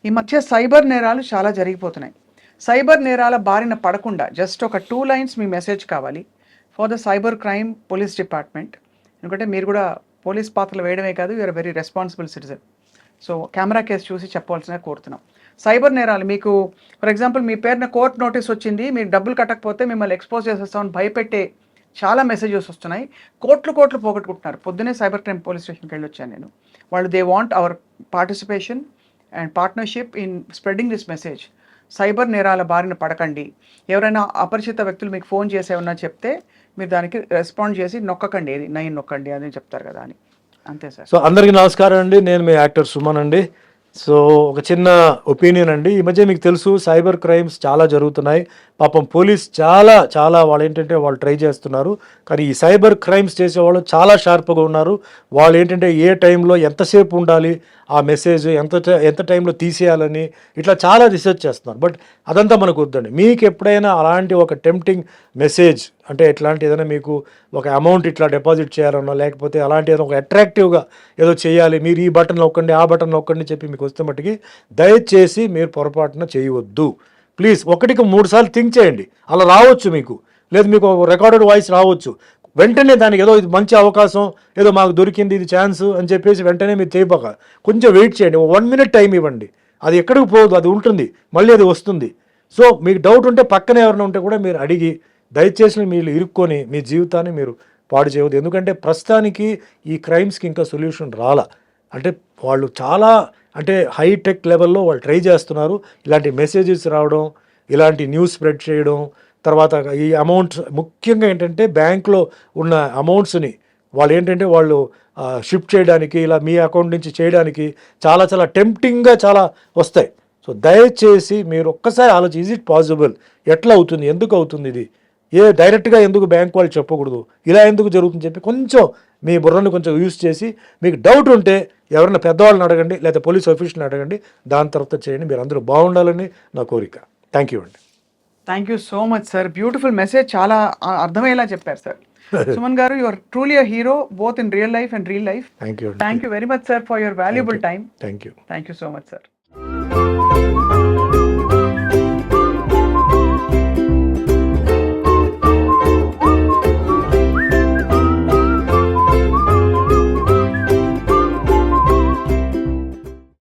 ఈ మధ్య సైబర్ నేరాలు చాలా జరిగిపోతున్నాయి. సైబర్ నేరాల బారిన పడకుండా జస్ట్ ఒక 2 లైన్స్ మీ మెసేజ్ కావాలి for the cyber crime police department. ఎందుకంటే మీరు కూడా పోలీస్ పాత్రలు వేయడమే కాదు, you are very responsible citizen. So camera case చూసి చెప్పవలసిన కోరుతున్నాం. సైబర్ నేరాలు మీకు ఫర్ ఎగ్జాంపుల్ మీ పేరున కోర్టు నోటీస్ వచ్చింది, మీరు డబ్బులు కట్టకపోతే మిమ్మల్ని ఎక్స్పోజ్ చేసేస్తామని భయపెట్టే చాలా మెసేజెస్ వస్తున్నాయి. కోట్లు పోగొట్టుకుంటున్నారు. పొద్దునే సైబర్ క్రైమ్ పోలీస్ స్టేషన్కి వెళ్ళి వచ్చాను నేను. వాళ్ళు they want hour participation and partnership in spreading this message. Cyber నేరాల బారిన పడకండి. ఎవరైనా అపరిచిత వ్యక్తులు మీకు ఫోన్ చేసి ఏమన్నా చెప్తే మీరు దానికి రెస్పాండ్ చేసి నొక్కకండి, ఏది 9 నొక్కండి అని చెప్తారు కదా అని. అంతే సార్. సో అందరికీ నమస్కారం అండి, నేను మీ యాక్టర్ సుమన్ అండి. సో ఒక చిన్న ఒపీనియన్ అండి. ఈ మధ్య మీకు తెలుసు సైబర్ క్రైమ్స్ చాలా జరుగుతున్నాయి. పాపం పోలీస్ చాలా వాళ్ళు ఏంటంటే వాళ్ళు ట్రై చేస్తున్నారు. కానీ ఈ సైబర్ క్రైమ్స్ చేసేవాళ్ళు చాలా షార్ప్గా ఉన్నారు. వాళ్ళు ఏంటంటే ఏ టైంలో ఎంతసేపు ఉండాలి, ఆ మెసేజ్ ఎంత టైంలో తీసేయాలని ఇట్లా చాలా రీసెర్చ్ చేస్తున్నారు. బట్ అదంతా మనకు వద్దండి. మీకు ఎప్పుడైనా అలాంటి ఒక టెంప్టింగ్ మెసేజ్ అంటే ఎట్లాంటి ఏదైనా మీకు ఒక అమౌంట్ ఇట్లా డిపాజిట్ చేయాలన్నా, లేకపోతే అలాంటి ఏదైనా ఒక అట్రాక్టివ్గా ఏదో చేయాలి, మీరు ఈ బటన్ నొక్కండి ఆ బటన్ నొక్కండి చెప్పి మీకు వస్తే మట్టుకి దయచేసి మీరు పొరపాటున చేయవద్దు. ప్లీజ్ 1కి 3 సార్లు థింక్ చేయండి. అలా రావచ్చు మీకు, లేదు మీకు రికార్డెడ్ వాయిస్ రావచ్చు. వెంటనే దానికి ఏదో ఇది మంచి అవకాశం, ఏదో మాకు దొరికింది ఇది ఛాన్స్ అని చెప్పేసి వెంటనే మీరు చేయబోక కొంచెం వెయిట్ చేయండి. 1 మినిట్ టైం ఇవ్వండి. అది ఎక్కడికి పోదు, అది ఉంటుంది, మళ్ళీ అది వస్తుంది. సో మీకు డౌట్ ఉంటే పక్కన ఎవరైనా ఉంటే కూడా మీరు అడిగి దయచేసి మీరు ఇరుక్కొని మీ జీవితాన్ని మీరు పాడు చేయవద్దు. ఎందుకంటే ప్రస్తుతానికి ఈ క్రైమ్స్కి ఇంకా సొల్యూషన్ రాలా. అంటే వాళ్ళు చాలా అంటే హైటెక్ లెవెల్లో వాళ్ళు ట్రై చేస్తున్నారు. ఇలాంటి మెసేజెస్ రావడం, ఇలాంటి న్యూస్ స్ప్రెడ్ చేయడం, తర్వాత ఈ అమౌంట్స్ ముఖ్యంగా ఏంటంటే బ్యాంక్లో ఉన్న అమౌంట్స్ని వాళ్ళు ఏంటంటే వాళ్ళు షిఫ్ట్ చేయడానికి, ఇలా మీ అకౌంట్ నుంచి చేయడానికి చాలా టెంప్టింగ్గా చాలా వస్తాయి. సో దయచేసి మీరు ఒక్కసారి ఆలోచించి, ఈజ్ ఇట్ పాసిబుల్, ఎట్లా అవుతుంది, ఎందుకు అవుతుంది, ఇది డైరెక్ట్గా ఎందుకు బ్యాంక్ వాళ్ళు చెప్పకూడదు, ఇలా ఎందుకు జరుగుతుంది చెప్పి కొంచెం మీ బుర్రని కొంచెం యూస్ చేసి మీకు డౌట్ ఉంటే ఎవరైనా పెద్దవాళ్ళని అడగండి, లేదా పోలీస్ ఆఫీసర్ని అడగండి. దాని తర్వాత చేయండి. మీరు అందరూ బాగుండాలని నా కోరిక. థ్యాంక్ యూ అండి. Thank you so much sir. Beautiful message, చాలా అర్థమయ్యేలా చెప్పారు sir. Suman garu, you are truly a hero both in real life and real life. Thank you. Thank you very much sir for your valuable time. Thank you so much sir.